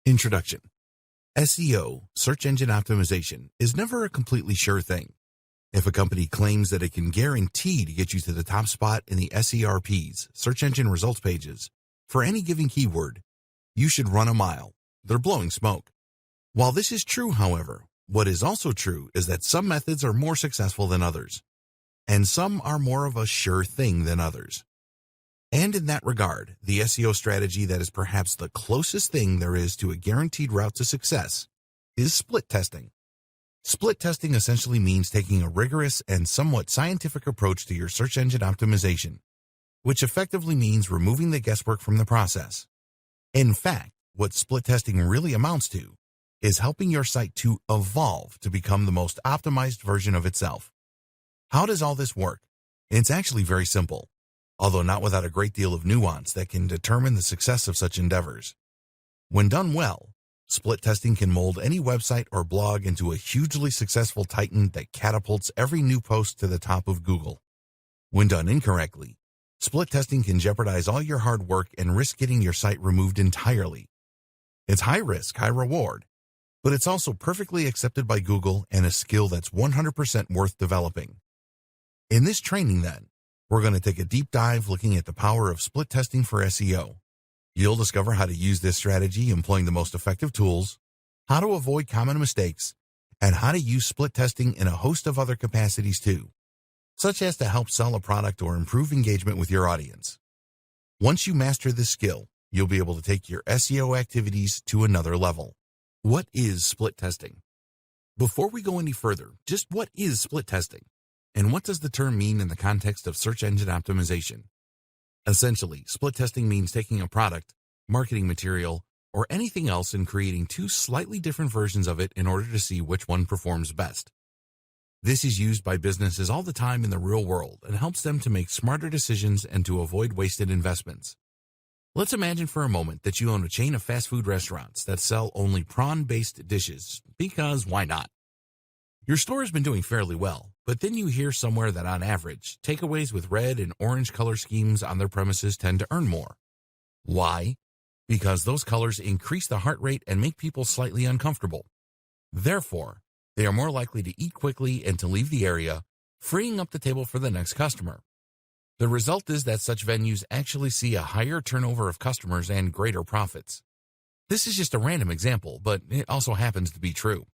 Introduction. SEO, search engine optimization, is never a completely sure thing. If a company claims that it can guarantee to get you to the top spot in the SERPs, search engine results pages, for any given keyword, you should run a mile. They're blowing smoke. While this is true, however, what is also true is that some methods are more successful than others, and some are more of a sure thing than others. And in that regard, the SEO strategy that is perhaps the closest thing there is to a guaranteed route to success is split testing. Split testing essentially means taking a rigorous and somewhat scientific approach to your search engine optimization, which effectively means removing the guesswork from the process. In fact, what split testing really amounts to is helping your site to evolve to become the most optimized version of itself. How does all this work? It's actually very simple, although not without a great deal of nuance that can determine the success of such endeavors. When done well, split testing can mold any website or blog into a hugely successful titan that catapults every new post to the top of Google. When done incorrectly, split testing can jeopardize all your hard work and risk getting your site removed entirely. It's high risk, high reward, but it's also perfectly accepted by Google and a skill that's 100% worth developing. In this training, then, we're going to take a deep dive looking at the power of split testing for SEO. You'll discover how to use this strategy employing the most effective tools, how to avoid common mistakes, and how to use split testing in a host of other capacities too, such as to help sell a product or improve engagement with your audience. Once you master this skill, you'll be able to take your SEO activities to another level. What is split testing? Before we go any further, just what is split testing? And what does the term mean in the context of search engine optimization? Essentially, split testing means taking a product, marketing material, or anything else and creating two slightly different versions of it in order to see which one performs best. This is used by businesses all the time in the real world and helps them to make smarter decisions and to avoid wasted investments. Let's imagine for a moment that you own a chain of fast food restaurants that sell only prawn-based dishes, because why not? Your store has been doing fairly well, but then you hear somewhere that on average, takeaways with red and orange color schemes on their premises tend to earn more. Why? Because those colors increase the heart rate and make people slightly uncomfortable. Therefore, they are more likely to eat quickly and to leave the area, freeing up the table for the next customer. The result is that such venues actually see a higher turnover of customers and greater profits. This is just a random example, but it also happens to be true.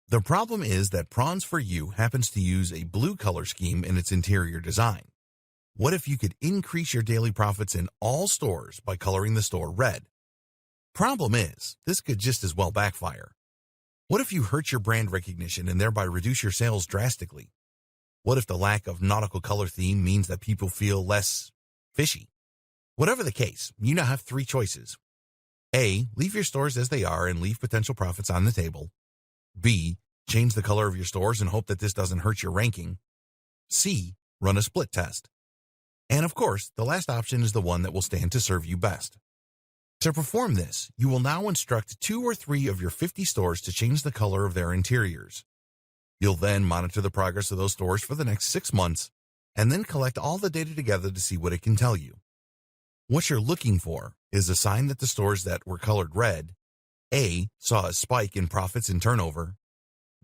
The problem is that Prawns For You happens to use a blue color scheme in its interior design. What if you could increase your daily profits in all stores by coloring the store red? Problem is, this could just as well backfire. What if you hurt your brand recognition and thereby reduce your sales drastically? What if the lack of nautical color theme means that people feel less fishy? Whatever the case, you now have three choices. A, leave your stores as they are and leave potential profits on the table. B, change the color of your stores and hope that this doesn't hurt your ranking. C, run a split test. And of course, the last option is the one that will stand to serve you best. To perform this, you will now instruct 2 or 3 of your 50 stores to change the color of their interiors. You'll then monitor the progress of those stores for the next 6 months, and then collect all the data together to see what it can tell you. What you're looking for is a sign that the stores that were colored red, A, saw a spike in profits and turnover,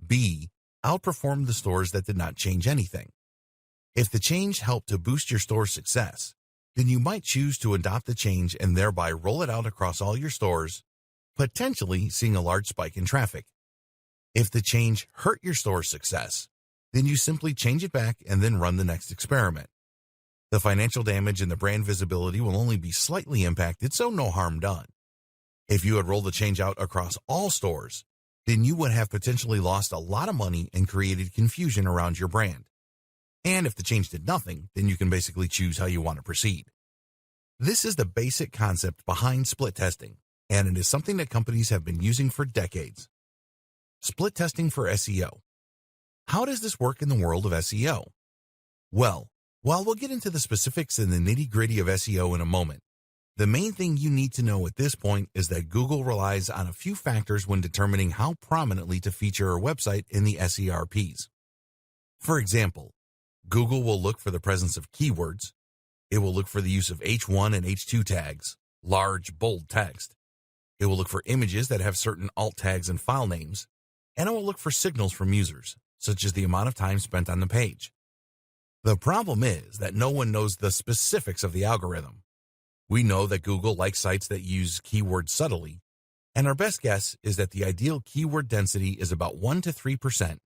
B, outperformed the stores that did not change anything. If the change helped to boost your store's success, then you might choose to adopt the change and thereby roll it out across all your stores, potentially seeing a large spike in traffic. If the change hurt your store's success, then you simply change it back and then run the next experiment. The financial damage and the brand visibility will only be slightly impacted, so no harm done. If you had rolled the change out across all stores, then you would have potentially lost a lot of money and created confusion around your brand. And if the change did nothing, then you can basically choose how you want to proceed. This is the basic concept behind split testing, and it is something that companies have been using for decades. Split testing for SEO. How does this work in the world of SEO? Well, while we'll get into the specifics and the nitty-gritty of SEO in a moment, the main thing you need to know at this point is that Google relies on a few factors when determining how prominently to feature a website in the SERPs. For example, Google will look for the presence of keywords. It will look for the use of H1 and H2 tags, large, bold text. It will look for images that have certain alt tags and file names, and it will look for signals from users, such as the amount of time spent on the page. The problem is that no one knows the specifics of the algorithm. We know that Google likes sites that use keywords subtly, and our best guess is that the ideal keyword density is about 1 to 3%,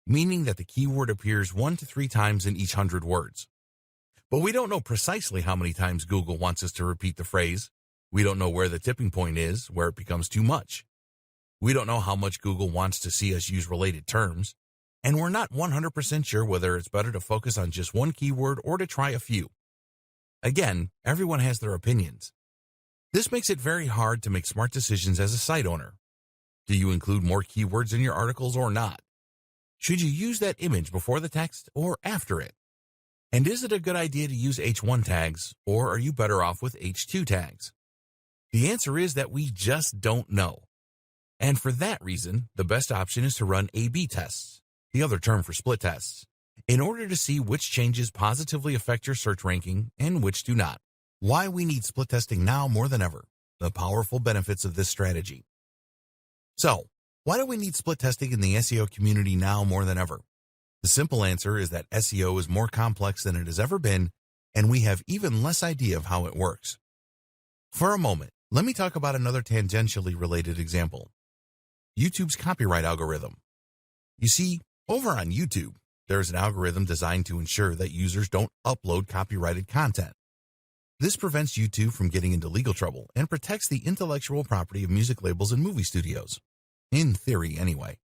meaning that the keyword appears 1 to 3 times in each 100 words. But we don't know precisely how many times Google wants us to repeat the phrase. We don't know where the tipping point is, where it becomes too much. We don't know how much Google wants to see us use related terms, and we're not 100% sure whether it's better to focus on just one keyword or to try a few. Again, everyone has their opinions. This makes it very hard to make smart decisions as a site owner. Do you include more keywords in your articles or not? Should you use that image before the text or after it? And is it a good idea to use H1 tags, or are you better off with H2 tags? The answer is that we just don't know. And for that reason, the best option is to run A/B tests, the other term for split tests, in order to see which changes positively affect your search ranking and which do not. Why we need split testing now more than ever, the powerful benefits of this strategy. So, why do we need split testing in the SEO community now more than ever? The simple answer is that SEO is more complex than it has ever been, and we have even less idea of how it works. For a moment, let me talk about another tangentially related example. YouTube's copyright algorithm. You see, over on YouTube, there's an algorithm designed to ensure that users don't upload copyrighted content. This prevents YouTube from getting into legal trouble and protects the intellectual property of music labels and movie studios. In theory, anyway.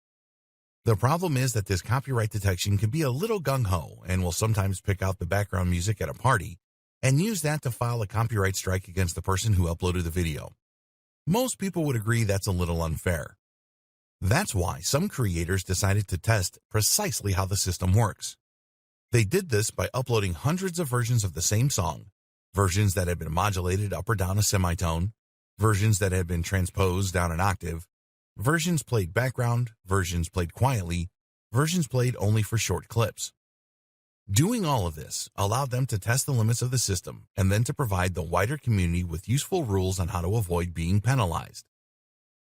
The problem is that this copyright detection can be a little gung-ho and will sometimes pick out the background music at a party and use that to file a copyright strike against the person who uploaded the video. Most people would agree that's a little unfair. That's why some creators decided to test precisely how the system works. They did this by uploading hundreds of versions of the same song, versions that had been modulated up or down a semitone, versions that had been transposed down an octave, versions played background, versions played quietly, versions played only for short clips. Doing all of this allowed them to test the limits of the system and then to provide the wider community with useful rules on how to avoid being penalized.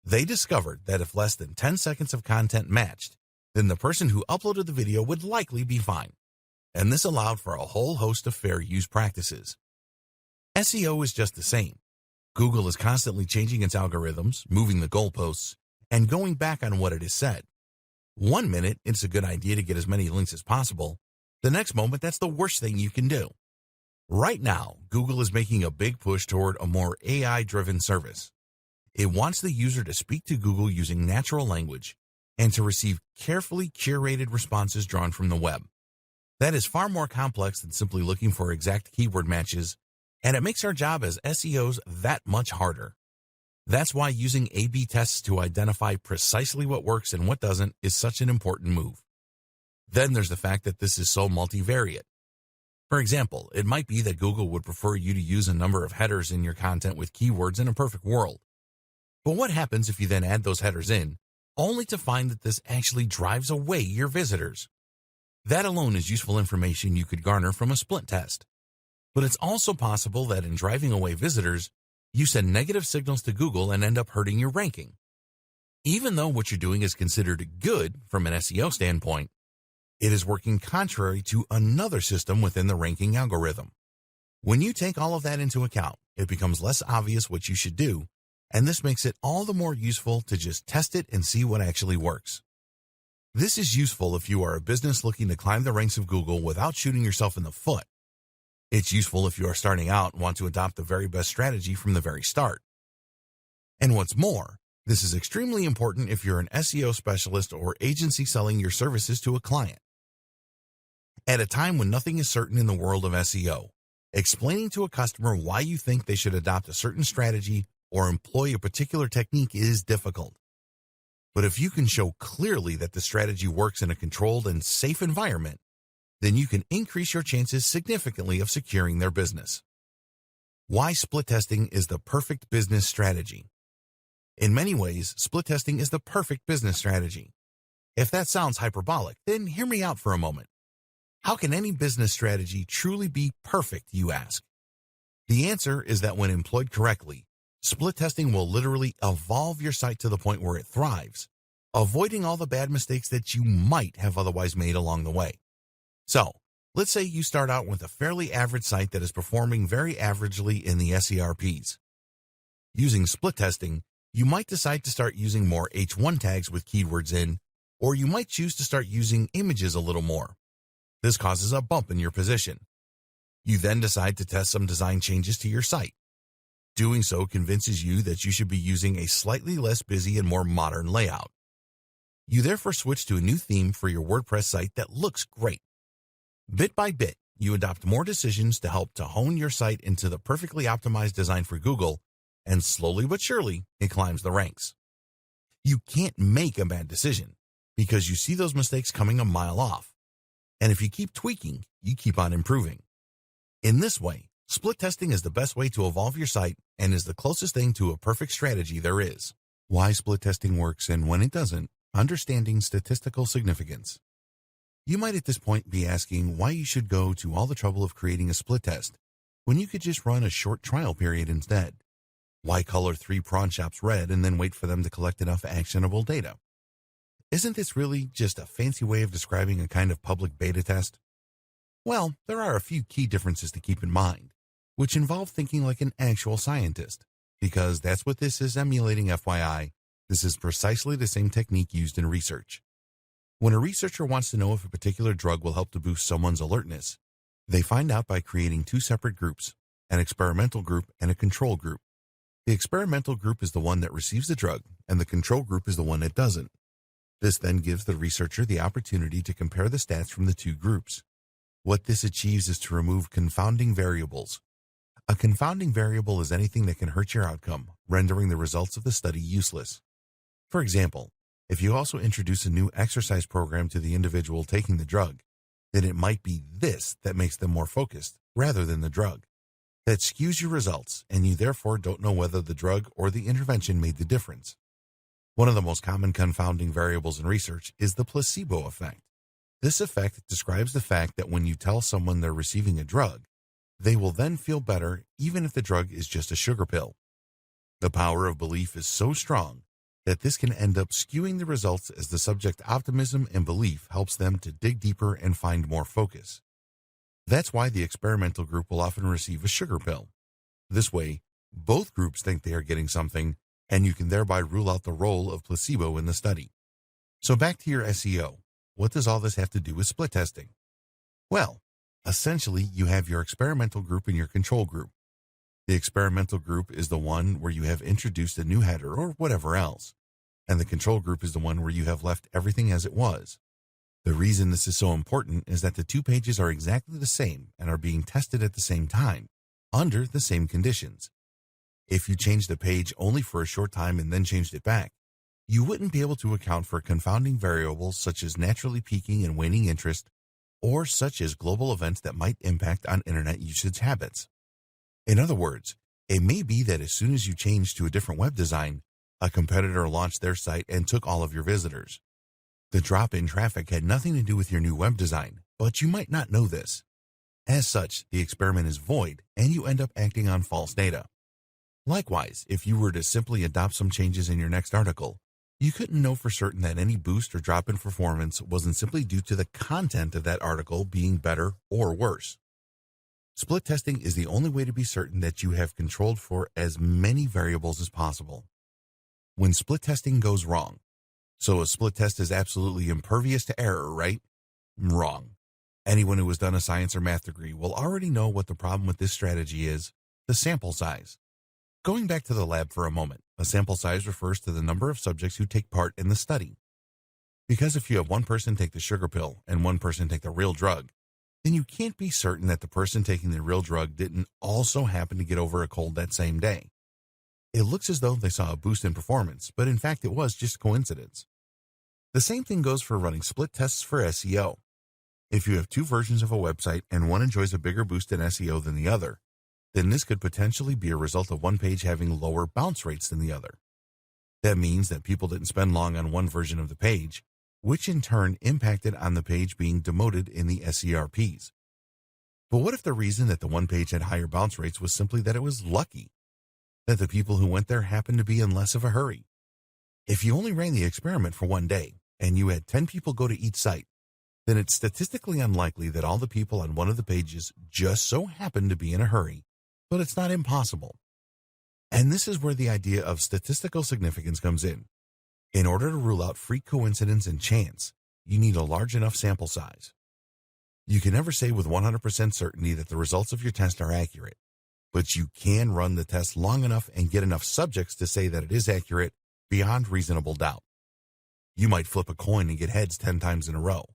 They discovered that if less than 10 seconds of content matched, then the person who uploaded the video would likely be fine. And this allowed for a whole host of fair use practices. SEO is just the same. Google is constantly changing its algorithms, moving the goalposts, and going back on what it has said. One minute, it's a good idea to get as many links as possible. The next moment, that's the worst thing you can do. Right now, Google is making a big push toward a more AI-driven service. It wants the user to speak to Google using natural language and to receive carefully curated responses drawn from the web. That is far more complex than simply looking for exact keyword matches, and it makes our job as SEOs that much harder. That's why using A/B tests to identify precisely what works and what doesn't is such an important move. Then there's the fact that this is so multivariate. For example, it might be that Google would prefer you to use a number of headers in your content with keywords in a perfect world. But what happens if you then add those headers in, only to find that this actually drives away your visitors? That alone is useful information you could garner from a split test. But it's also possible that in driving away visitors, you send negative signals to Google and end up hurting your ranking. Even though what you're doing is considered good from an SEO standpoint, it is working contrary to another system within the ranking algorithm. When you take all of that into account, it becomes less obvious what you should do, and this makes it all the more useful to just test it and see what actually works. This is useful if you are a business looking to climb the ranks of Google without shooting yourself in the foot. It's useful if you are starting out and want to adopt the very best strategy from the very start. And what's more, this is extremely important if you're an SEO specialist or agency selling your services to a client. At a time when nothing is certain in the world of SEO, explaining to a customer why you think they should adopt a certain strategy or employ a particular technique is difficult. But if you can show clearly that the strategy works in a controlled and safe environment, then you can increase your chances significantly of securing their business. Why split testing is the perfect business strategy. In many ways, split testing is the perfect business strategy. If that sounds hyperbolic, then hear me out for a moment. How can any business strategy truly be perfect, you ask? The answer is that when employed correctly, Split testing will literally evolve your site to the point where it thrives, avoiding all the bad mistakes that you might have otherwise made along the way. So, let's say you start out with a fairly average site that is performing very averagely in the SERPs. Using split testing, you might decide to start using more H1 tags with keywords in, or you might choose to start using images a little more. This causes a bump in your position. You then decide to test some design changes to your site. Doing so convinces you that you should be using a slightly less busy and more modern layout. You therefore switch to a new theme for your WordPress site that looks great. Bit by bit, you adopt more decisions to help to hone your site into the perfectly optimized design for Google, and slowly but surely, it climbs the ranks. You can't make a bad decision because you see those mistakes coming a mile off. And if you keep tweaking, you keep on improving. In this way, split testing is the best way to evolve your site and is the closest thing to a perfect strategy there is. Why split testing works and when it doesn't, understanding statistical significance. You might at this point be asking why you should go to all the trouble of creating a split test when you could just run a short trial period instead. Why color 3 prawn shops red and then wait for them to collect enough actionable data? Isn't this really just a fancy way of describing a kind of public beta test? Well, there are a few key differences to keep in mind, which involve thinking like an actual scientist, because that's what this is emulating. FYI, this is precisely the same technique used in research. When a researcher wants to know if a particular drug will help to boost someone's alertness, they find out by creating 2 separate groups, an experimental group and a control group. The experimental group is the one that receives the drug, and the control group is the one that doesn't. This then gives the researcher the opportunity to compare the stats from the 2 groups. What this achieves is to remove confounding variables. A confounding variable is anything that can hurt your outcome, rendering the results of the study useless. For example, if you also introduce a new exercise program to the individual taking the drug, then it might be this that makes them more focused, rather than the drug. That skews your results, and you therefore don't know whether the drug or the intervention made the difference. One of the most common confounding variables in research is the placebo effect. This effect describes the fact that when you tell someone they're receiving a drug, they will then feel better even if the drug is just a sugar pill. The power of belief is so strong that this can end up skewing the results as the subject optimism and belief helps them to dig deeper and find more focus. That's why the experimental group will often receive a sugar pill. This way, both groups think they are getting something, and you can thereby rule out the role of placebo in the study. So back to your SEO. What does all this have to do with split testing? Well, essentially, you have your experimental group and your control group. The experimental group is the one where you have introduced a new header or whatever else, and the control group is the one where you have left everything as it was. The reason this is so important is that the 2 pages are exactly the same and are being tested at the same time, under the same conditions. If you changed the page only for a short time and then changed it back, you wouldn't be able to account for confounding variables such as naturally peaking and waning interest, or such as global events that might impact on internet usage habits. In other words, it may be that as soon as you changed to a different web design, a competitor launched their site and took all of your visitors. The drop in traffic had nothing to do with your new web design, but you might not know this. As such, the experiment is void and you end up acting on false data. Likewise, if you were to simply adopt some changes in your next article, you couldn't know for certain that any boost or drop in performance wasn't simply due to the content of that article being better or worse. Split testing is the only way to be certain that you have controlled for as many variables as possible. When split testing goes wrong, so a split test is absolutely impervious to error, right? Wrong. Anyone who has done a science or math degree will already know what the problem with this strategy is: the sample size. Going back to the lab for a moment, a sample size refers to the number of subjects who take part in the study. Because if you have one person take the sugar pill and one person take the real drug, then you can't be certain that the person taking the real drug didn't also happen to get over a cold that same day. It looks as though they saw a boost in performance, but in fact it was just coincidence. The same thing goes for running split tests for SEO. If you have 2 versions of a website and one enjoys a bigger boost in SEO than the other, then this could potentially be a result of one page having lower bounce rates than the other. That means that people didn't spend long on one version of the page, which in turn impacted on the page being demoted in the SERPs. But what if the reason that the one page had higher bounce rates was simply that it was lucky? that the people who went there happened to be in less of a hurry. If you only ran the experiment for one day and you had 10 people go to each site, then it's statistically unlikely that all the people on one of the pages just so happened to be in a hurry, but it's not impossible. And this is where the idea of statistical significance comes in. In order to rule out freak coincidence and chance, you need a large enough sample size. You can never say with 100% certainty that the results of your test are accurate, but you can run the test long enough and get enough subjects to say that it is accurate beyond reasonable doubt. You might flip a coin and get heads 10 times in a row.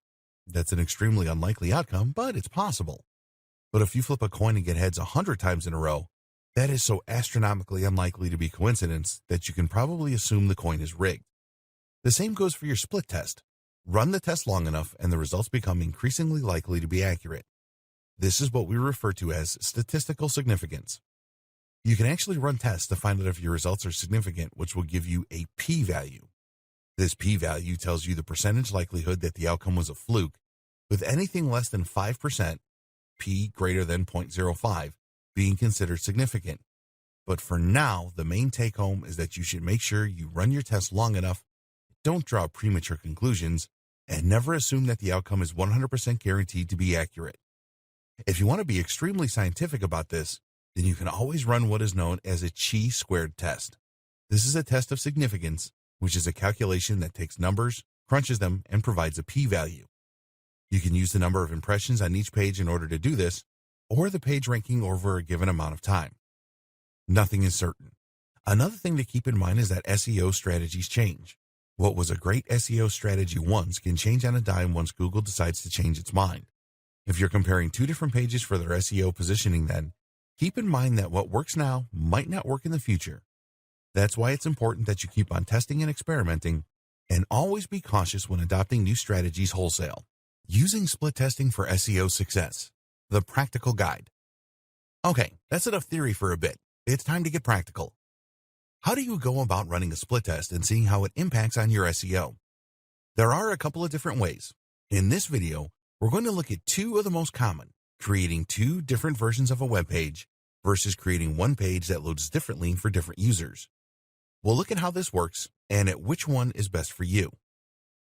That's an extremely unlikely outcome, but it's possible. But if you flip a coin and get heads 100 times in a row, that is so astronomically unlikely to be coincidence that you can probably assume the coin is rigged. The same goes for your split test. Run the test long enough and the results become increasingly likely to be accurate. This is what we refer to as statistical significance. You can actually run tests to find out if your results are significant, which will give you a p-value. This p-value tells you the percentage likelihood that the outcome was a fluke, with anything less than 5%, p greater than 0.05, being considered significant. But for now, the main take-home is that you should make sure you run your test long enough, don't draw premature conclusions, and never assume that the outcome is 100% guaranteed to be accurate. If you want to be extremely scientific about this, then you can always run what is known as a chi-squared test. This is a test of significance, which is a calculation that takes numbers, crunches them, and provides a p-value. You can use the number of impressions on each page in order to do this, or the page ranking over a given amount of time. Nothing is certain. Another thing to keep in mind is that SEO strategies change. What was a great SEO strategy once can change on a dime once Google decides to change its mind. If you're comparing two different pages for their SEO positioning then, keep in mind that what works now might not work in the future. That's why it's important that you keep on testing and experimenting, and always be cautious when adopting new strategies wholesale. Using split testing for SEO success. The practical guide. Okay, that's enough theory for a bit. It's time to get practical. How do you go about running a split test and seeing how it impacts on your SEO? There are a couple of different ways. In this video, we're going to look at two of the most common, creating two different versions of a web page versus creating one page that loads differently for different users. We'll look at how this works and at which one is best for you.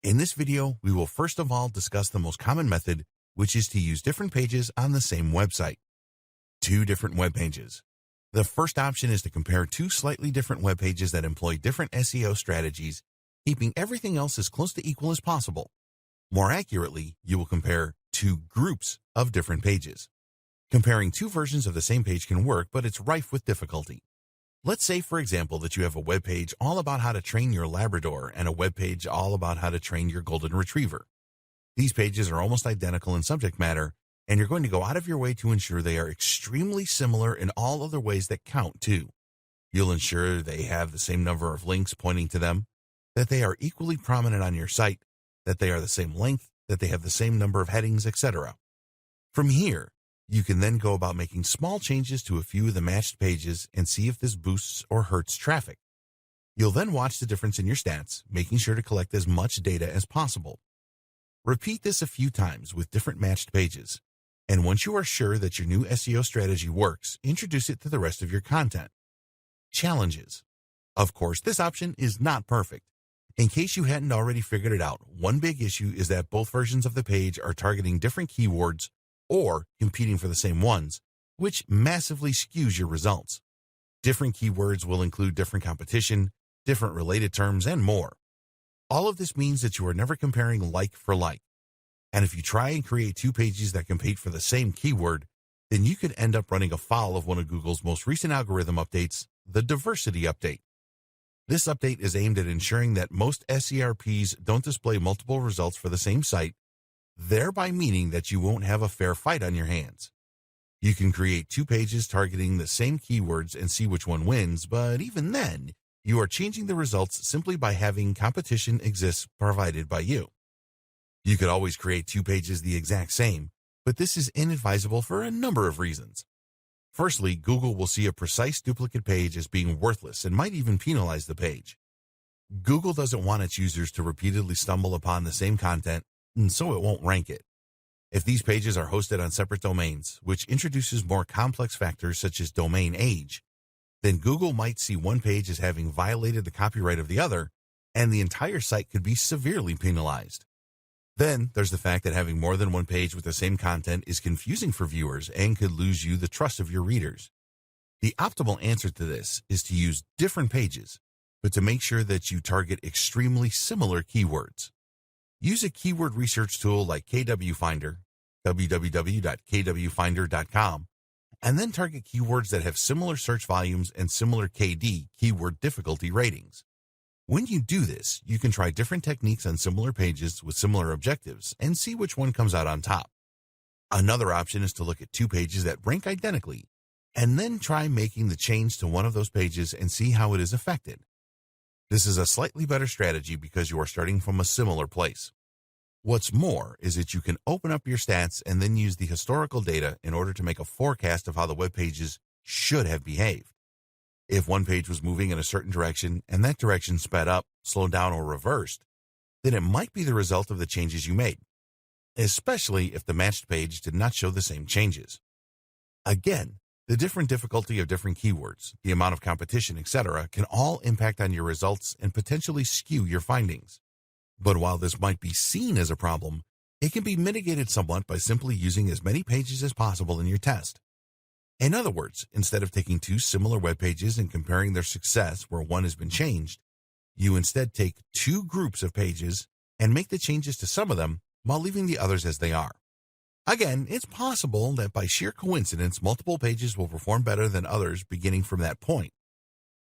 In this video, we will first of all discuss the most common method, which is to use different pages on the same website. Two different web pages. The first option is to compare two slightly different web pages that employ different SEO strategies, keeping everything else as close to equal as possible. More accurately, you will compare two groups of different pages. Comparing two versions of the same page can work, but it's rife with difficulty. Let's say, for example, that you have a web page all about how to train your Labrador and a web page all about how to train your Golden Retriever. These pages are almost identical in subject matter, and you're going to go out of your way to ensure they are extremely similar in all other ways that count, too. You'll ensure they have the same number of links pointing to them, that they are equally prominent on your site, that they are the same length, that they have the same number of headings, etc. From here, you can then go about making small changes to a few of the matched pages and see if this boosts or hurts traffic. You'll then watch the difference in your stats, making sure to collect as much data as possible. Repeat this a few times with different matched pages, and once you are sure that your new SEO strategy works, introduce it to the rest of your content. Challenges. Of course, this option is not perfect. In case you hadn't already figured it out, one big issue is that both versions of the page are targeting different keywords or competing for the same ones, which massively skews your results. Different keywords will include different competition, different related terms, and more. All of this means that you are never comparing like for like. And if you try and create two pages that compete for the same keyword, then you could end up running afoul of one of Google's most recent algorithm updates, the diversity update. This update is aimed at ensuring that most SERPs don't display multiple results for the same site, thereby meaning that you won't have a fair fight on your hands. You can create two pages targeting the same keywords and see which one wins, but even then, you are changing the results simply by having competition exist provided by you. You could always create two pages the exact same, but this is inadvisable for a number of reasons. Firstly, Google will see a precise duplicate page as being worthless and might even penalize the page. Google doesn't want its users to repeatedly stumble upon the same content, and so it won't rank it. If these pages are hosted on separate domains, which introduces more complex factors such as domain age, then Google might see one page as having violated the copyright of the other, and the entire site could be severely penalized. Then there's the fact that having more than one page with the same content is confusing for viewers and could lose you the trust of your readers. The optimal answer to this is to use different pages, but to make sure that you target extremely similar keywords. Use a keyword research tool like KW Finder, www.kwfinder.com, and then target keywords that have similar search volumes and similar KD, keyword difficulty ratings. When you do this, you can try different techniques on similar pages with similar objectives and see which one comes out on top. Another option is to look at two pages that rank identically, and then try making the change to one of those pages and see how it is affected. This is a slightly better strategy because you are starting from a similar place. What's more is that you can open up your stats and then use the historical data in order to make a forecast of how the web pages should have behaved. If one page was moving in a certain direction and that direction sped up, slowed down, or reversed, then it might be the result of the changes you made, especially if the matched page did not show the same changes. Again, the different difficulty of different keywords, the amount of competition, etc., can all impact on your results and potentially skew your findings. But while this might be seen as a problem, it can be mitigated somewhat by simply using as many pages as possible in your test. In other words, instead of taking two similar web pages and comparing their success where one has been changed, you instead take two groups of pages and make the changes to some of them while leaving the others as they are. Again, it's possible that by sheer coincidence, multiple pages will perform better than others beginning from that point.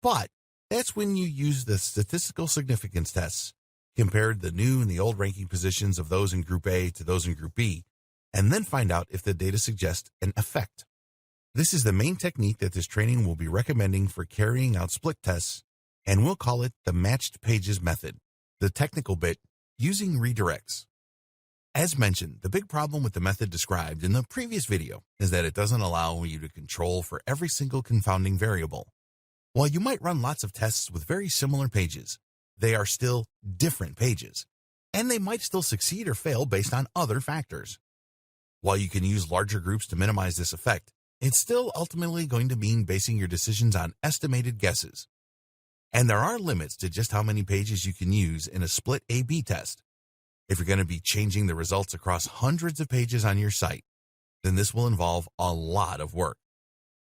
But that's when you use the statistical significance tests, compare the new and the old ranking positions of those in Group A to those in Group B, and then find out if the data suggests an effect. This is the main technique that this training will be recommending for carrying out split tests, and we'll call it the matched pages method, the technical bit, using redirects. As mentioned, the big problem with the method described in the previous video is that it doesn't allow you to control for every single confounding variable. While you might run lots of tests with very similar pages, they are still different pages, and they might still succeed or fail based on other factors. While you can use larger groups to minimize this effect, it's still ultimately going to mean basing your decisions on estimated guesses. And there are limits to just how many pages you can use in a split A/B test. If you're going to be changing the results across hundreds of pages on your site, then this will involve a lot of work.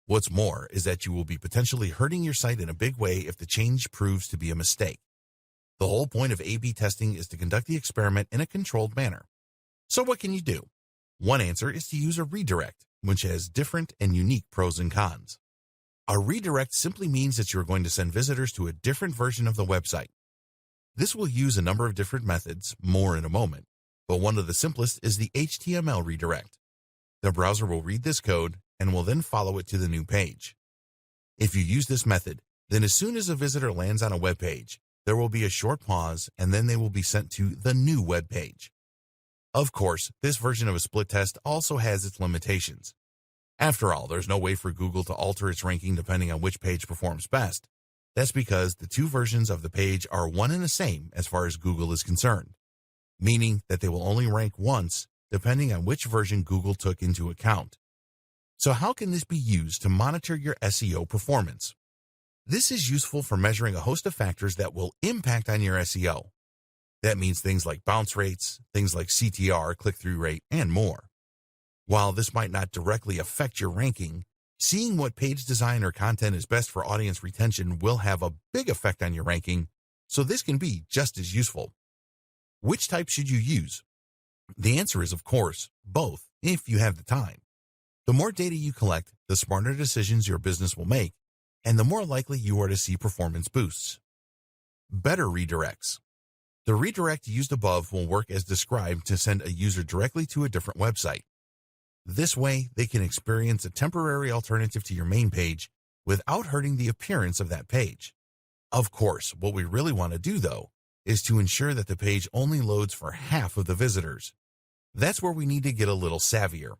What's more is that you will be potentially hurting your site in a big way if the change proves to be a mistake. The whole point of A/B testing is to conduct the experiment in a controlled manner. So what can you do? One answer is to use a redirect, which has different and unique pros and cons. A redirect simply means that you're going to send visitors to a different version of the website. This will use a number of different methods, more in a moment, but one of the simplest is the HTML redirect. The browser will read this code and will then follow it to the new page. If you use this method, then as soon as a visitor lands on a web page, there will be a short pause and then they will be sent to the new web page. Of course, this version of a split test also has its limitations. After all, there's no way for Google to alter its ranking depending on which page performs best. That's because the two versions of the page are one and the same as far as Google is concerned, meaning that they will only rank once depending on which version Google took into account. So how can this be used to monitor your SEO performance? This is useful for measuring a host of factors that will impact on your SEO. That means things like bounce rates, things like CTR, click-through rate, and more. While this might not directly affect your ranking, seeing what page design or content is best for audience retention will have a big effect on your ranking, so this can be just as useful. Which type should you use? The answer is, of course, both, if you have the time. The more data you collect, the smarter decisions your business will make, and the more likely you are to see performance boosts. Better redirects. The redirect used above will work as described to send a user directly to a different website. This way, they can experience a temporary alternative to your main page without hurting the appearance of that page. Of course, what we really want to do, though, is to ensure that the page only loads for half of the visitors. That's where we need to get a little savvier.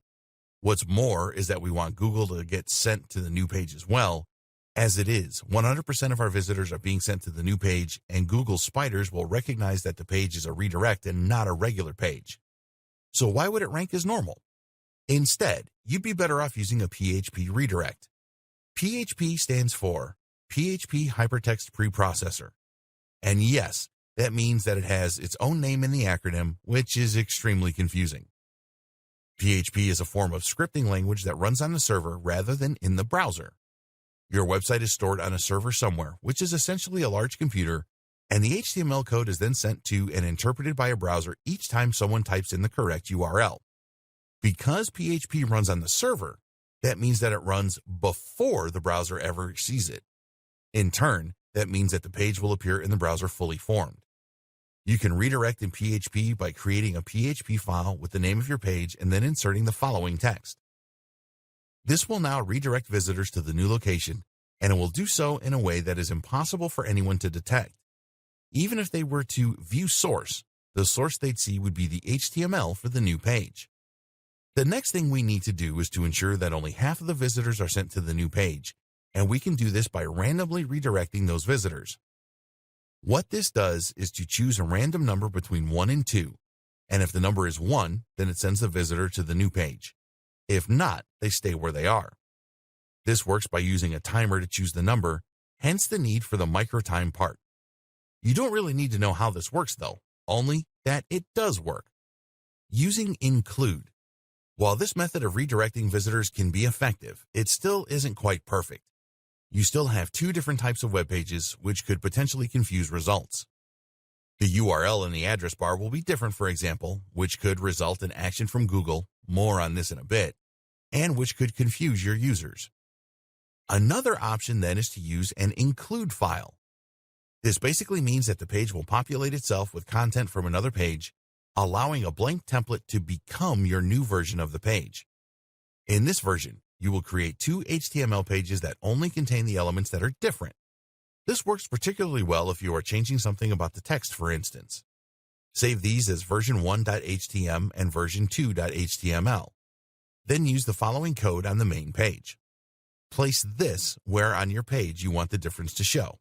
What's more is that we want Google to get sent to the new page as well. As it is, 100% of our visitors are being sent to the new page, and Google's spiders will recognize that the page is a redirect and not a regular page. So why would it rank as normal? Instead, you'd be better off using a PHP redirect. PHP stands for PHP Hypertext Preprocessor. And yes, that means that it has its own name in the acronym, which is extremely confusing. PHP is a form of scripting language that runs on the server rather than in the browser. Your website is stored on a server somewhere, which is essentially a large computer, and the HTML code is then sent to and interpreted by a browser each time someone types in the correct URL. Because PHP runs on the server, that means that it runs before the browser ever sees it. In turn, that means that the page will appear in the browser fully formed. You can redirect in PHP by creating a PHP file with the name of your page and then inserting the following text. This will now redirect visitors to the new location, and it will do so in a way that is impossible for anyone to detect. Even if they were to view source, the source they'd see would be the HTML for the new page. The next thing we need to do is to ensure that only half of the visitors are sent to the new page, and we can do this by randomly redirecting those visitors. What this does is to choose a random number between 1 and 2, and if the number is 1, then it sends the visitor to the new page. If not, they stay where they are. This works by using a timer to choose the number, hence the need for the micro-time part. You don't really need to know how this works though, only that it does work. Using include. While this method of redirecting visitors can be effective, it still isn't quite perfect. You still have two different types of web pages, which could potentially confuse results. The URL in the address bar will be different, for example, which could result in action from Google, more on this in a bit, and which could confuse your users. Another option then is to use an include file. This basically means that the page will populate itself with content from another page, allowing a blank template to become your new version of the page. In this version, you will create two HTML pages that only contain the elements that are different. This works particularly well if you are changing something about the text, for instance. Save these as version 1.htm and version 2.html. Then use the following code on the main page. Place this where on your page you want the difference to show.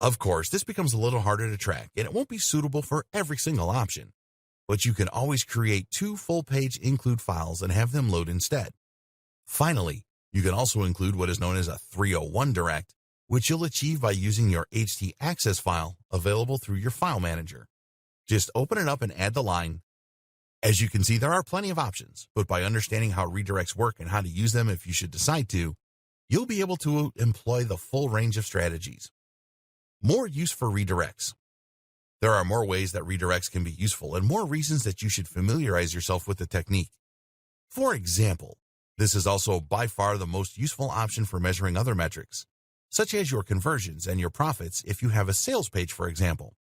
Of course, this becomes a little harder to track, and it won't be suitable for every single option. But you can always create two full-page include files and have them load instead. Finally, you can also include what is known as a 301 direct, which you'll achieve by using your htaccess file available through your file manager. Just open it up and add the line. As you can see, there are plenty of options, but by understanding how redirects work and how to use them if you should decide to, you'll be able to employ the full range of strategies. More use for redirects. There are more ways that redirects can be useful and more reasons that you should familiarize yourself with the technique. For example, this is also by far the most useful option for measuring other metrics, such as your conversions and your profits if you have a sales page, for example.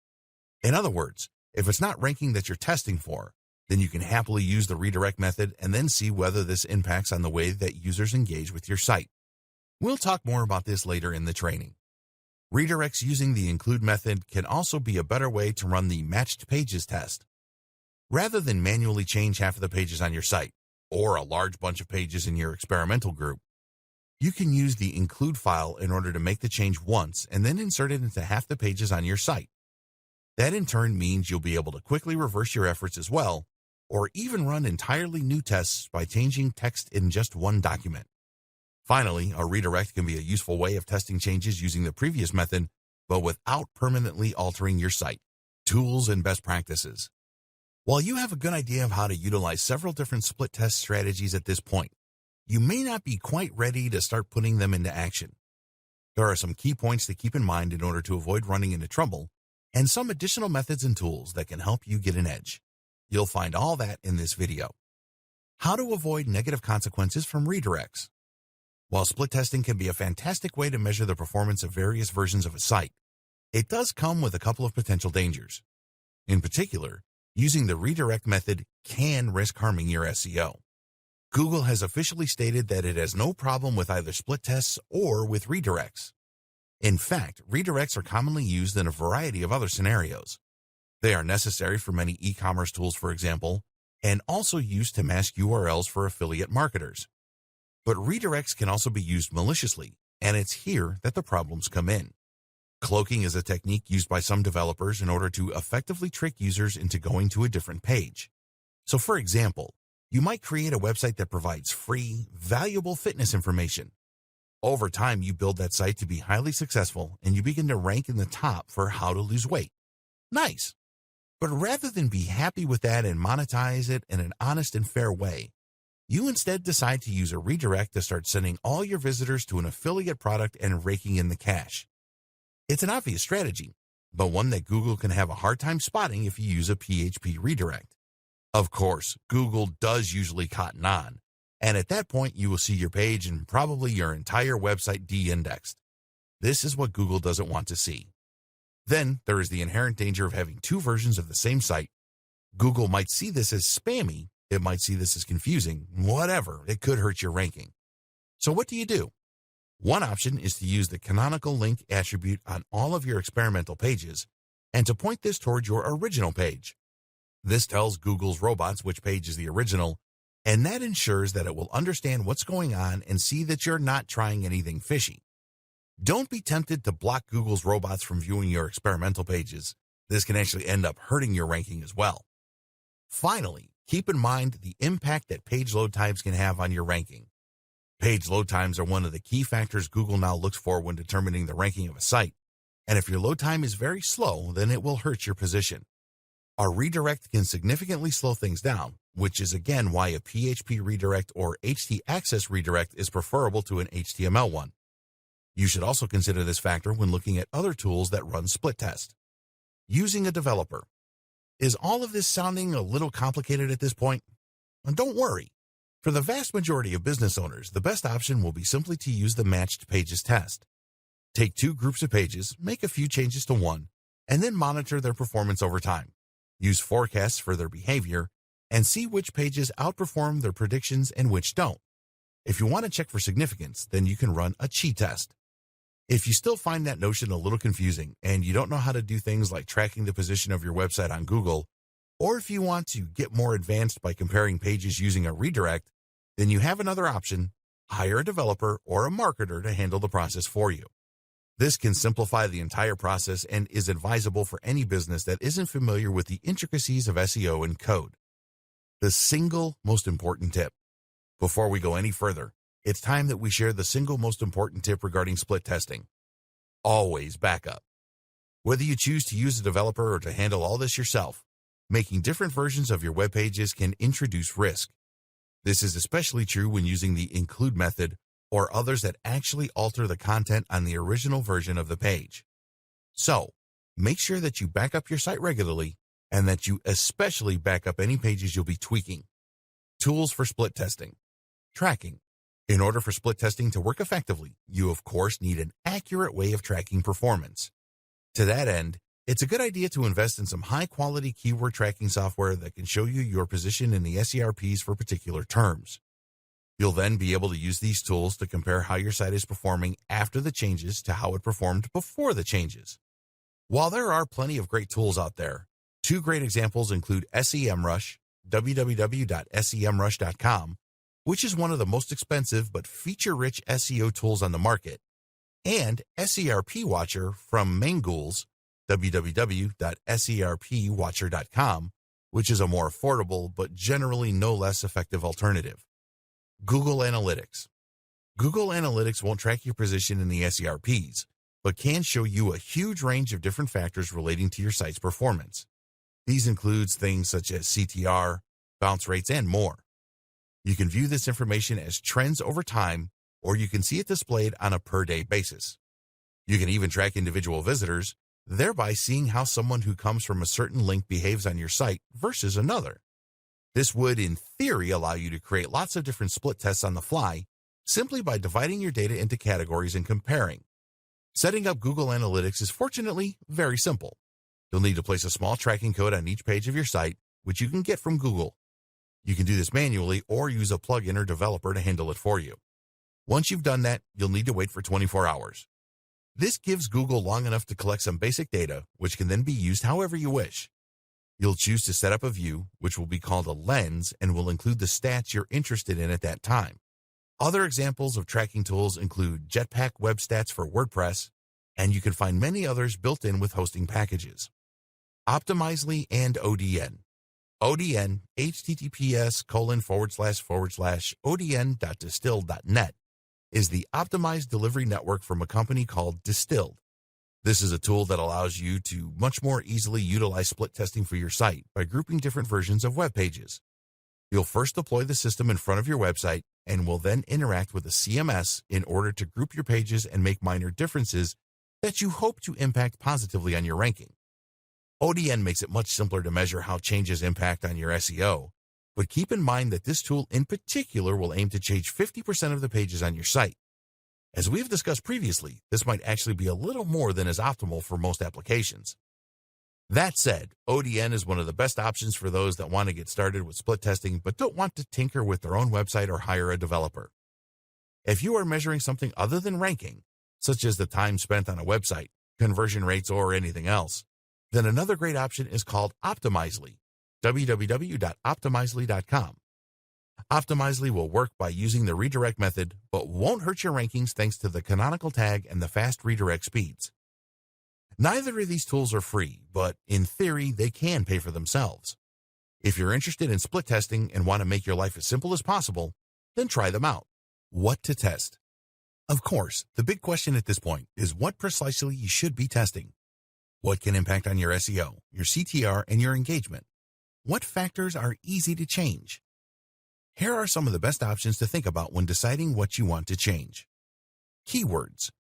In other words, if it's not ranking that you're testing for, then you can happily use the redirect method and then see whether this impacts on the way that users engage with your site. We'll talk more about this later in the training. Redirects using the include method can also be a better way to run the matched pages test. Rather than manually change half of the pages on your site, or a large bunch of pages in your experimental group, you can use the include file in order to make the change once and then insert it into half the pages on your site. That in turn means you'll be able to quickly reverse your efforts as well, or even run entirely new tests by changing text in just one document. Finally, a redirect can be a useful way of testing changes using the previous method, but without permanently altering your site. Tools and best practices. While you have a good idea of how to utilize several different split test strategies at this point, you may not be quite ready to start putting them into action. There are some key points to keep in mind in order to avoid running into trouble, and some additional methods and tools that can help you get an edge. You'll find all that in this video. How to avoid negative consequences from redirects. While split testing can be a fantastic way to measure the performance of various versions of a site, it does come with a couple of potential dangers. In particular, using the redirect method can risk harming your SEO. Google has officially stated that it has no problem with either split tests or with redirects. In fact, redirects are commonly used in a variety of other scenarios. They are necessary for many e-commerce tools, for example, and also used to mask URLs for affiliate marketers. But redirects can also be used maliciously, and it's here that the problems come in. Cloaking is a technique used by some developers in order to effectively trick users into going to a different page. So for example, you might create a website that provides free, valuable fitness information. Over time, you build that site to be highly successful and you begin to rank in the top for how to lose weight. Nice. But rather than be happy with that and monetize it in an honest and fair way, you instead decide to use a redirect to start sending all your visitors to an affiliate product and raking in the cash. It's an obvious strategy, but one that Google can have a hard time spotting if you use a PHP redirect. Of course, Google does usually cotton on, and at that point you will see your page and probably your entire website de-indexed. This is what Google doesn't want to see. Then there is the inherent danger of having two versions of the same site. Google might see this as spammy, it might see this as confusing, whatever, it could hurt your ranking. So what do? One option is to use the canonical link attribute on all of your experimental pages and to point this toward your original page. This tells Google's robots which page is the original, and that ensures that it will understand what's going on and see that you're not trying anything fishy. Don't be tempted to block Google's robots from viewing your experimental pages. This can actually end up hurting your ranking as well. Finally, keep in mind the impact that page load times can have on your ranking. Page load times are one of the key factors Google now looks for when determining the ranking of a site, and if your load time is very slow, then it will hurt your position. A redirect can significantly slow things down, which is again why a PHP redirect or htaccess redirect is preferable to an HTML one. You should also consider this factor when looking at other tools that run split test. Using a developer. Is all of this sounding a little complicated at this point? And don't worry. For the vast majority of business owners, the best option will be simply to use the matched pages test. Take two groups of pages, make a few changes to one, and then monitor their performance over time. Use forecasts for their behavior, and see which pages outperform their predictions and which don't. If you want to check for significance, then you can run a chi test. If you still find that notion a little confusing and you don't know how to do things like tracking the position of your website on Google, or if you want to get more advanced by comparing pages using a redirect, then you have another option: hire a developer or a marketer to handle the process for you. This can simplify the entire process and is advisable for any business that isn't familiar with the intricacies of SEO and code. The single most important tip. Before we go any further, it's time that we share the single most important tip regarding split testing. Always back up. Whether you choose to use a developer or to handle all this yourself, making different versions of your web pages can introduce risk. This is especially true when using the include method or others that actually alter the content on the original version of the page. So, make sure that you back up your site regularly and that you especially back up any pages you'll be tweaking. Tools for split testing. Tracking. In order for split testing to work effectively, you of course need an accurate way of tracking performance. To that end, it's a good idea to invest in some high-quality keyword tracking software that can show you your position in the SERPs for particular terms. You'll then be able to use these tools to compare how your site is performing after the changes to how it performed before the changes. While there are plenty of great tools out there, two great examples include SEMrush, www.semrush.com, which is one of the most expensive but feature-rich SEO tools on the market, and SERP Watcher from Mangools, www.serpwatcher.com, which is a more affordable but generally no less effective alternative. Google Analytics. Google Analytics won't track your position in the SERPs, but can show you a huge range of different factors relating to your site's performance. These include things such as CTR, bounce rates, and more. You can view this information as trends over time, or you can see it displayed on a per-day basis. You can even track individual visitors, thereby seeing how someone who comes from a certain link behaves on your site versus another. This would, in theory, allow you to create lots of different split tests on the fly, simply by dividing your data into categories and comparing. Setting up Google Analytics is fortunately very simple. You'll need to place a small tracking code on each page of your site, which you can get from Google. You can do this manually or use a plugin or developer to handle it for you. Once you've done that, you'll need to wait for 24 hours. This gives Google long enough to collect some basic data, which can then be used however you wish. You'll choose to set up a view, which will be called a lens and will include the stats you're interested in at that time. Other examples of tracking tools include Jetpack Web Stats for WordPress, and you can find many others built in with hosting packages. Optimizely and ODN. ODN, https://odn.distill.net, is the Optimized Delivery Network from a company called Distilled. This is a tool that allows you to much more easily utilize split testing for your site by grouping different versions of web pages. You'll first deploy the system in front of your website and will then interact with the CMS in order to group your pages and make minor differences that you hope to impact positively on your ranking. ODN makes it much simpler to measure how changes impact on your SEO, but keep in mind that this tool in particular will aim to change 50% of the pages on your site. As we've discussed previously, this might actually be a little more than is optimal for most applications. That said, ODN is one of the best options for those that want to get started with split testing but don't want to tinker with their own website or hire a developer. If you are measuring something other than ranking, such as the time spent on a website, conversion rates, or anything else, then another great option is called Optimizely, www.optimizely.com. Optimizely will work by using the redirect method, but won't hurt your rankings thanks to the canonical tag and the fast redirect speeds. Neither of these tools are free, but in theory, they can pay for themselves. If you're interested in split testing and want to make your life as simple as possible, then try them out. What to test? Of course, the big question at this point is what precisely you should be testing. What can impact on your SEO, your CTR, and your engagement? What factors are easy to change? Here are some of the best options to think about when deciding what you want to change. Keywords.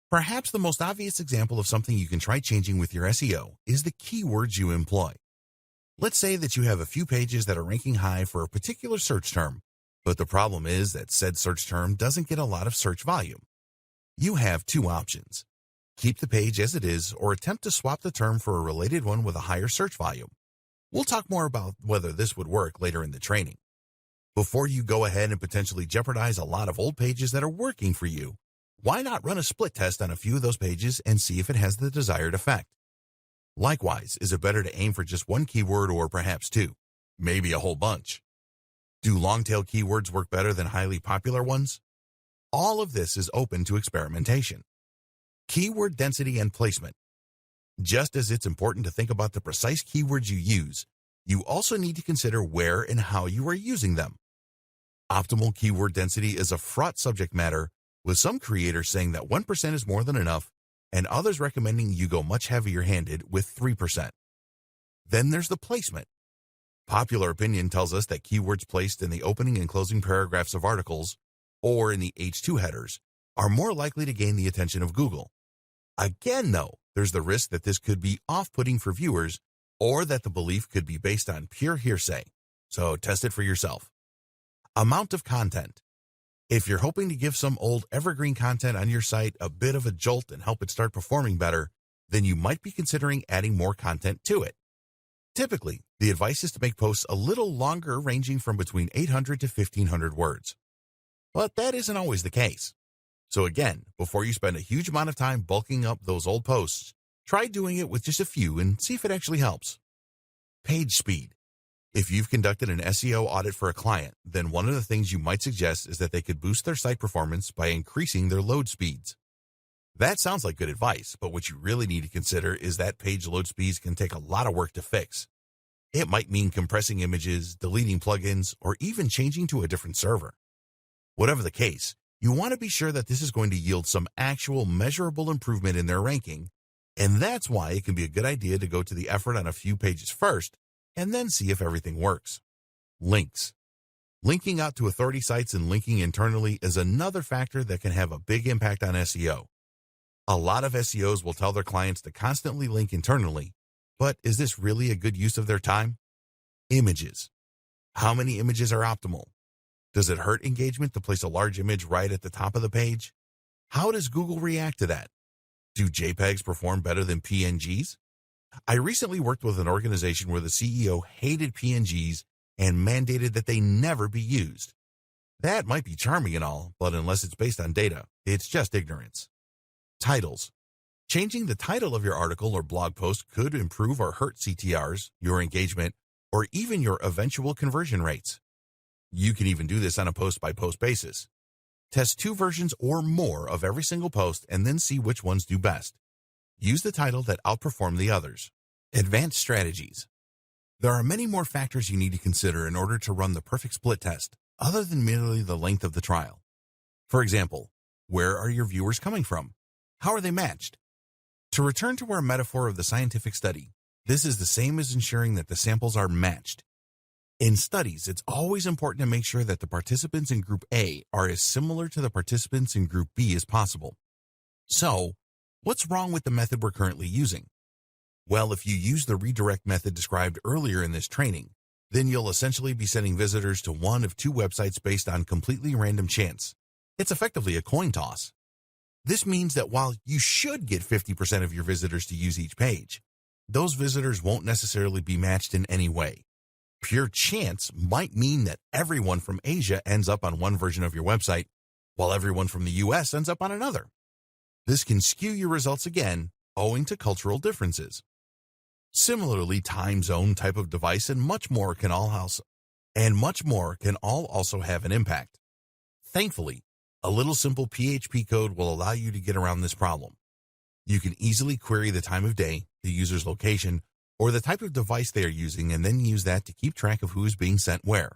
Perhaps the most obvious example of something you can try changing with your SEO is the keywords you employ. Let's say that you have a few pages that are ranking high for a particular search term, but the problem is that said search term doesn't get a lot of search volume. You have two options. Keep the page as it is or attempt to swap the term for a related one with a higher search volume. We'll talk more about whether this would work later in the training. Before you go ahead and potentially jeopardize a lot of old pages that are working for you, why not run a split test on a few of those pages and see if it has the desired effect? Likewise, is it better to aim for just one keyword or perhaps two, maybe a whole bunch? Do long-tail keywords work better than highly popular ones? All of this is open to experimentation. Keyword density and placement. Just as it's important to think about the precise keywords you use, you also need to consider where and how you are using them. Optimal keyword density is a fraught subject matter, with some creators saying that 1% is more than enough, and others recommending you go much heavier-handed with 3%. Then there's the placement. Popular opinion tells us that keywords placed in the opening and closing paragraphs of articles, or in the H2 headers, are more likely to gain the attention of Google. Again, though, there's the risk that this could be off-putting for viewers, or that the belief could be based on pure hearsay. So test it for yourself. Amount of content. If you're hoping to give some old evergreen content on your site a bit of a jolt and help it start performing better, then you might be considering adding more content to it. Typically, the advice is to make posts a little longer, ranging from between 800 to 1,500 words. But that isn't always the case. So again, before you spend a huge amount of time bulking up those old posts, try doing it with just a few and see if it actually helps. Page speed. If you've conducted an SEO audit for a client, then one of the things you might suggest is that they could boost their site performance by increasing their load speeds. That sounds like good advice, but what you really need to consider is that page load speeds can take a lot of work to fix. It might mean compressing images, deleting plugins, or even changing to a different server. Whatever the case, you want to be sure that this is going to yield some actual measurable improvement in their ranking, and that's why it can be a good idea to go to the effort on a few pages first, and then see if everything works. Links. Linking out to authority sites and linking internally is another factor that can have a big impact on SEO. A lot of SEOs will tell their clients to constantly link internally, but is this really a good use of their time? Images. How many images are optimal? Does it hurt engagement to place a large image right at the top of the page? How does Google react to that? Do JPEGs perform better than PNGs? I recently worked with an organization where the CEO hated PNGs and mandated that they never be used. That might be charming and all, but unless it's based on data, it's just ignorance. Titles. Changing the title of your article or blog post could improve or hurt CTRs, your engagement, or even your eventual conversion rates. You can even do this on a post-by-post basis. Test 2 versions or more of every single post and then see which ones do best. Use the title that outperform the others. Advanced strategies. There are many more factors you need to consider in order to run the perfect split test, other than merely the length of the trial. For example, Where are your viewers coming from? How are they matched? To return to our metaphor of the scientific study, this is the same as ensuring that the samples are matched. In studies, it's always important to make sure that the participants in Group A are as similar to the participants in Group B as possible. So, what's wrong with the method we're currently using? Well, if you use the redirect method described earlier in this training, then you'll essentially be sending visitors to one of two websites based on completely random chance. It's effectively a coin toss. This means that while you should get 50% of your visitors to use each page, those visitors won't necessarily be matched in any way. Pure chance might mean that everyone from Asia ends up on one version of your website, while everyone from the US ends up on another. This can skew your results again, owing to cultural differences. Similarly, time zone, type of device, and much more can all also have an impact. Thankfully, a little simple PHP code will allow you to get around this problem. You can easily query the time of day, the user's location, or the type of device they are using, and then use that to keep track of who is being sent where.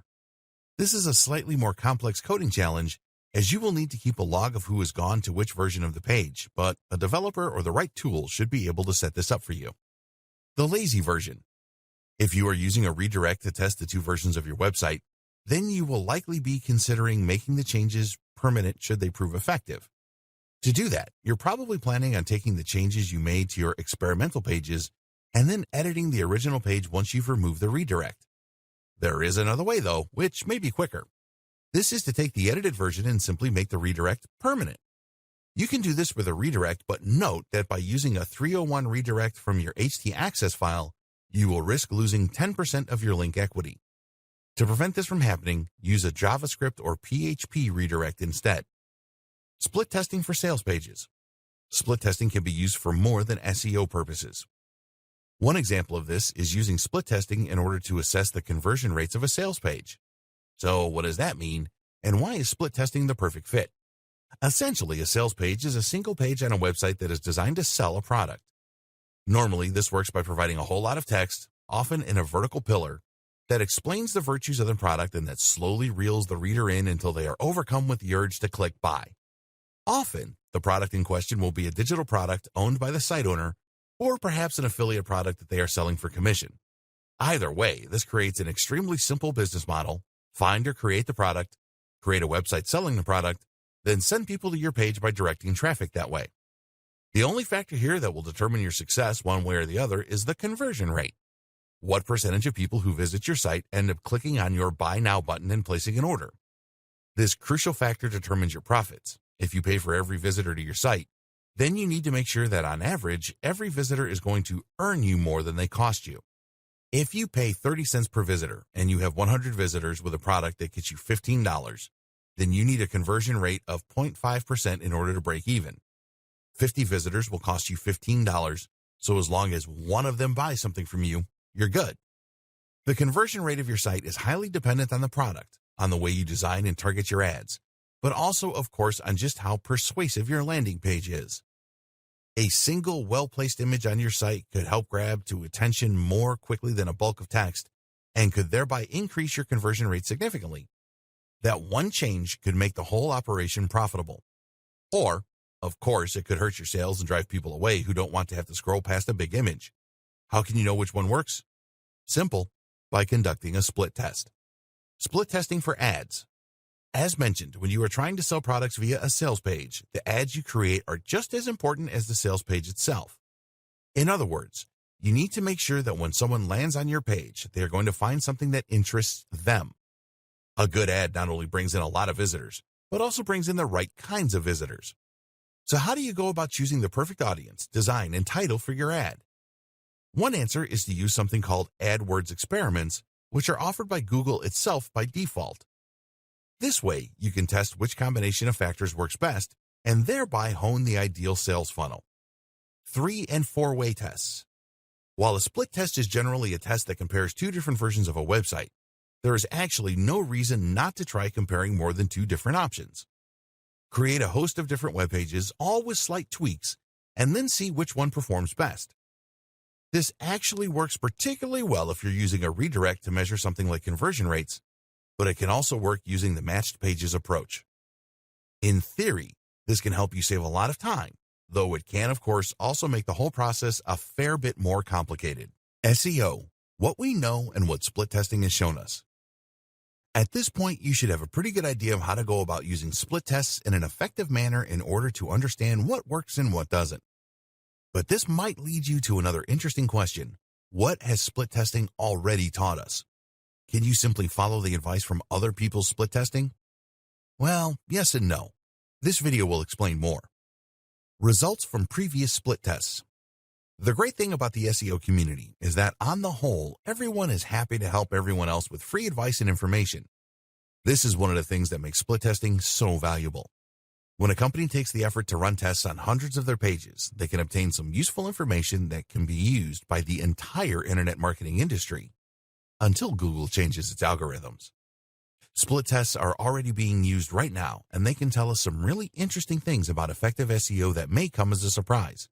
This is a slightly more complex coding challenge, as you will need to keep a log of who has gone to which version of the page, but a developer or the right tool should be able to set this up for you. The lazy version. If you are using a redirect to test the two versions of your website, then you will likely be considering making the changes permanent should they prove effective. To do that, you're probably planning on taking the changes you made to your experimental pages and then editing the original page once you've removed the redirect. There is another way, though, which may be quicker. This is to take the edited version and simply make the redirect permanent. You can do this with a redirect, but note that by using a 301 redirect from your htaccess file, you will risk losing 10% of your link equity. To prevent this from happening, use a JavaScript or PHP redirect instead. Split testing for sales pages. Split testing can be used for more than SEO purposes. One example of this is using split testing in order to assess the conversion rates of a sales page. So what does that mean, and why is split testing the perfect fit? Essentially, a sales page is a single page on a website that is designed to sell a product. Normally, this works by providing a whole lot of text, often in a vertical pillar, that explains the virtues of the product and that slowly reels the reader in until they are overcome with the urge to click buy. Often, the product in question will be a digital product owned by the site owner, or perhaps an affiliate product that they are selling for commission. Either way, this creates an extremely simple business model: find or create the product, create a website selling the product, then send people to your page by directing traffic that way. The only factor here that will determine your success one way or the other is the conversion rate. What percentage of people who visit your site end up clicking on your Buy Now button and placing an order? This crucial factor determines your profits. If you pay for every visitor to your site, then you need to make sure that on average, every visitor is going to earn you more than they cost you. If you pay 30 cents per visitor and you have 100 visitors with a product that gets you $15, then you need a conversion rate of 0.5% in order to break even. 50 visitors will cost you $15, so as long as one of them buys something from you, you're good. The conversion rate of your site is highly dependent on the product, on the way you design and target your ads, but also, of course, on just how persuasive your landing page is. A single well-placed image on your site could help grab to attention more quickly than a bulk of text and could thereby increase your conversion rate significantly. That one change could make the whole operation profitable. Or, of course, it could hurt your sales and drive people away who don't want to have to scroll past a big image. How can you know which one works? Simple, by conducting a split test. Split testing for ads. As mentioned, when you are trying to sell products via a sales page, the ads you create are just as important as the sales page itself. In other words, you need to make sure that when someone lands on your page, they are going to find something that interests them. A good ad not only brings in a lot of visitors, but also brings in the right kinds of visitors. So how do you go about choosing the perfect audience, design, and title for your ad? One answer is to use something called AdWords experiments, which are offered by Google itself by default. This way, you can test which combination of factors works best and thereby hone the ideal sales funnel. 3- and 4-way tests. While a split test is generally a test that compares two different versions of a website, there is actually no reason not to try comparing more than two different options. Create a host of different web pages, all with slight tweaks, and then see which one performs best. This actually works particularly well if you're using a redirect to measure something like conversion rates, but it can also work using the matched pages approach. In theory, This can help you save a lot of time, though it can, of course, also make the whole process a fair bit more complicated. SEO, what we know and what split testing has shown us. At this point, you should have a pretty good idea of how to go about using split tests in an effective manner in order to understand what works and what doesn't. But this might lead you to another interesting question. What has split testing already taught us? Can you simply follow the advice from other people's split testing? Well, yes and no. This video will explain more. Results from previous split tests. The great thing about the SEO community is that, on the whole, everyone is happy to help everyone else with free advice and information. This is one of the things that makes split testing so valuable. When a company takes the effort to run tests on hundreds of their pages, they can obtain some useful information that can be used by the entire internet marketing industry, until Google changes its algorithms. Split tests are already being used right now, and they can tell us some really interesting things about effective SEO that may come as a surprise.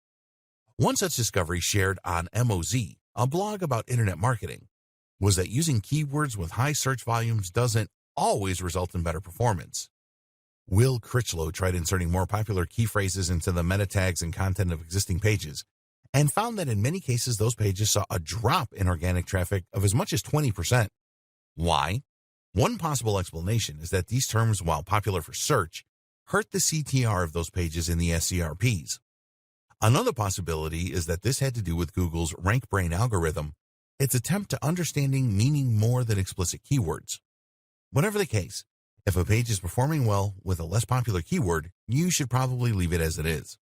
One such discovery shared on MOZ, a blog about internet marketing, was that using keywords with high search volumes doesn't always result in better performance. Will Critchlow tried inserting more popular key phrases into the meta tags and content of existing pages, and found that in many cases those pages saw a drop in organic traffic of as much as 20%. Why? One possible explanation is that these terms, while popular for search, hurt the CTR of those pages in the SERPs. Another possibility is that this had to do with Google's RankBrain algorithm, its attempt to understanding meaning more than explicit keywords. Whatever the case, if a page is performing well with a less popular keyword, you should probably leave it as it is.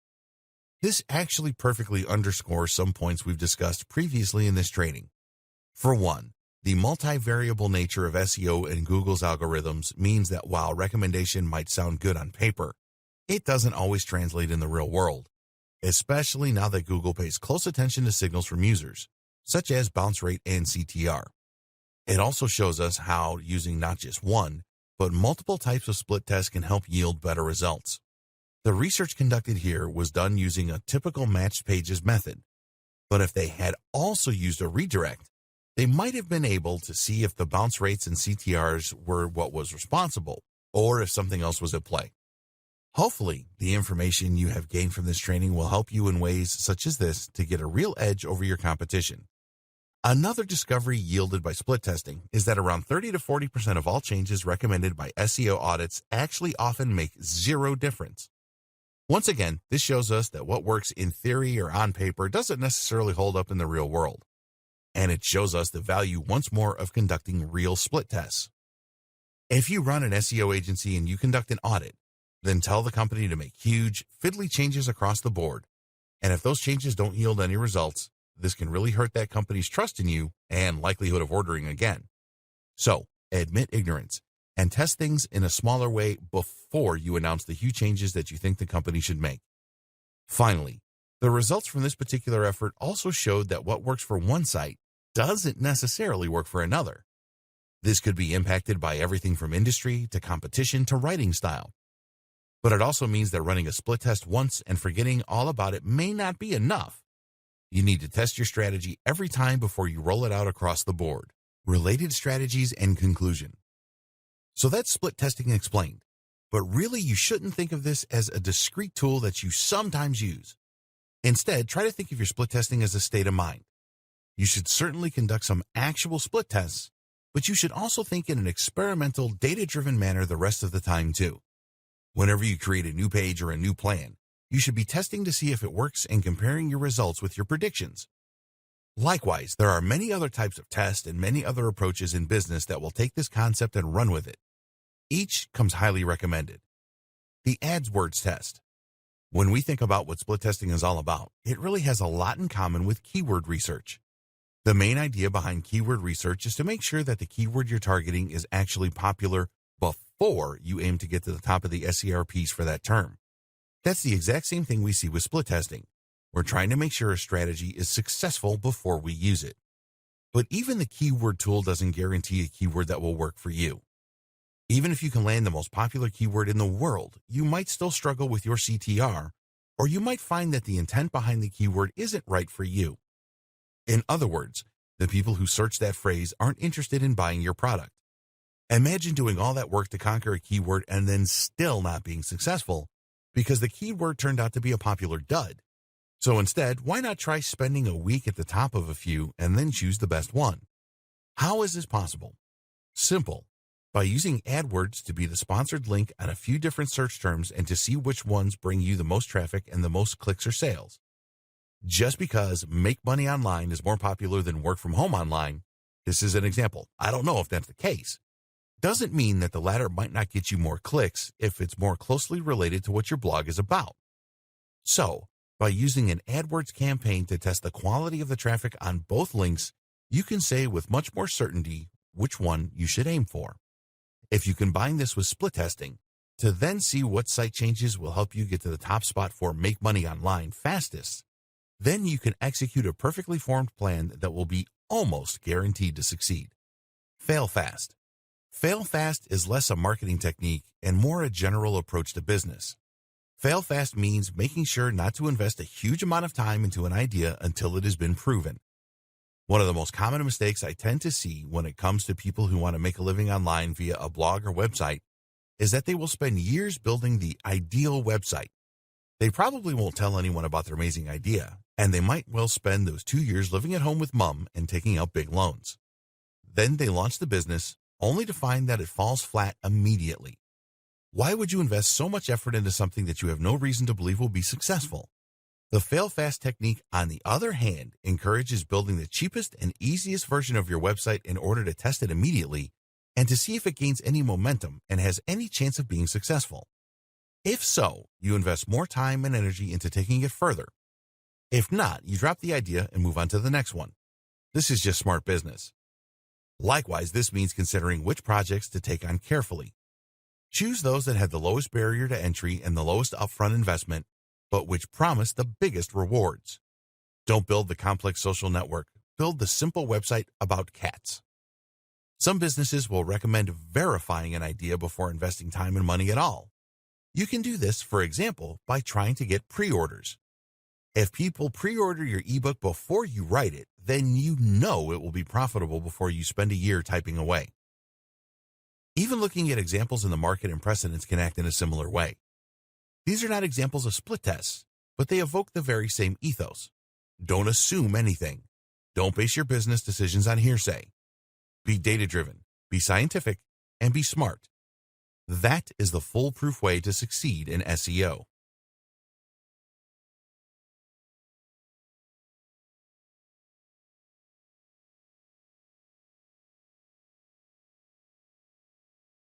This actually perfectly underscores some points we've discussed previously in this training. For one, the multivariable nature of SEO and Google's algorithms means that while recommendation might sound good on paper, it doesn't always translate in the real world, especially now that Google pays close attention to signals from users, such as bounce rate and CTR. It also shows us how using not just one, but multiple types of split tests can help yield better results. The research conducted here was done using a typical matched pages method, but if they had also used a redirect, they might have been able to see if the bounce rates and CTRs were what was responsible, or if something else was at play. Hopefully, the information you have gained from this training will help you in ways such as this to get a real edge over your competition. Another discovery yielded by split testing is that around 30 to 40% of all changes recommended by SEO audits actually often make zero difference. Once again, this shows us that what works in theory or on paper doesn't necessarily hold up in the real world. And it shows us the value once more of conducting real split tests. If you run an SEO agency and you conduct an audit, then tell the company to make huge, fiddly changes across the board. And if those changes don't yield any results, this can really hurt that company's trust in you and likelihood of ordering again. So, admit ignorance and test things in a smaller way before you announce the huge changes that you think the company should make. Finally, the results from this particular effort also showed that what works for one site doesn't necessarily work for another. This could be impacted by everything from industry to competition to writing style. But it also means that running a split test once and forgetting all about it may not be enough. You need to test your strategy every time before you roll it out across the board. Related strategies and conclusion. So that's split testing explained. But really, you shouldn't think of this as a discrete tool that you sometimes use. Instead, try to think of your split testing as a state of mind. You should certainly conduct some actual split tests, but you should also think in an experimental, data-driven manner the rest of the time too. Whenever you create a new page or a new plan, you should be testing to see if it works and comparing your results with your predictions. Likewise, there are many other types of tests and many other approaches in business that will take this concept and run with it. Each comes highly recommended. The AdWords test. When we think about what split testing is all about, it really has a lot in common with keyword research. The main idea behind keyword research is to make sure that the keyword you're targeting is actually popular before you aim to get to the top of the SERPs for that term. That's the exact same thing we see with split testing. We're trying to make sure a strategy is successful before we use it. But even the keyword tool doesn't guarantee a keyword that will work for you. Even if you can land the most popular keyword in the world, you might still struggle with your CTR, or you might find that the intent behind the keyword isn't right for you. In other words, the people who search that phrase aren't interested in buying your product. Imagine doing all that work to conquer a keyword and then still not being successful because the keyword turned out to be a popular dud. So instead, why not try spending a week at the top of a few and then choose the best one? How is this possible? Simple. By using AdWords to be the sponsored link on a few different search terms and to see which ones bring you the most traffic and the most clicks or sales. Just because make money online is more popular than work from home online, this is an example. I don't know if that's the case. Doesn't mean that the latter might not get you more clicks if it's more closely related to what your blog is about. So, by using an AdWords campaign to test the quality of the traffic on both links, you can say with much more certainty which one you should aim for. If you combine this with split testing, to then see what site changes will help you get to the top spot for make money online fastest, then you can execute a perfectly formed plan that will be almost guaranteed to succeed. Fail fast. Fail fast is less a marketing technique and more a general approach to business. Fail fast means making sure not to invest a huge amount of time into an idea until it has been proven. One of the most common mistakes I tend to see when it comes to people who want to make a living online via a blog or website is that they will spend years building the ideal website. They probably won't tell anyone about their amazing idea, and they might well spend those 2 years living at home with mom and taking out big loans. Then they launch the business, only to find that it falls flat immediately. Why would you invest so much effort into something that you have no reason to believe will be successful? The fail-fast technique, on the other hand, encourages building the cheapest and easiest version of your website in order to test it immediately and to see if it gains any momentum and has any chance of being successful. If so, you invest more time and energy into taking it further. If not, you drop the idea and move on to the next one. This is just smart business. Likewise, this means considering which projects to take on carefully. Choose those that have the lowest barrier to entry and the lowest upfront investment, but which promise the biggest rewards. Don't build the complex social network. Build the simple website about cats. Some businesses will recommend verifying an idea before investing time and money at all. You can do this, for example, by trying to get pre-orders. If people pre-order your ebook before you write it, then you know it will be profitable before you spend a year typing away. Even looking at examples in the market and precedents can act in a similar way. These are not examples of split tests, but they evoke the very same ethos. Don't assume anything. Don't base your business decisions on hearsay. Be data-driven, be scientific, and be smart. That is the foolproof way to succeed in SEO.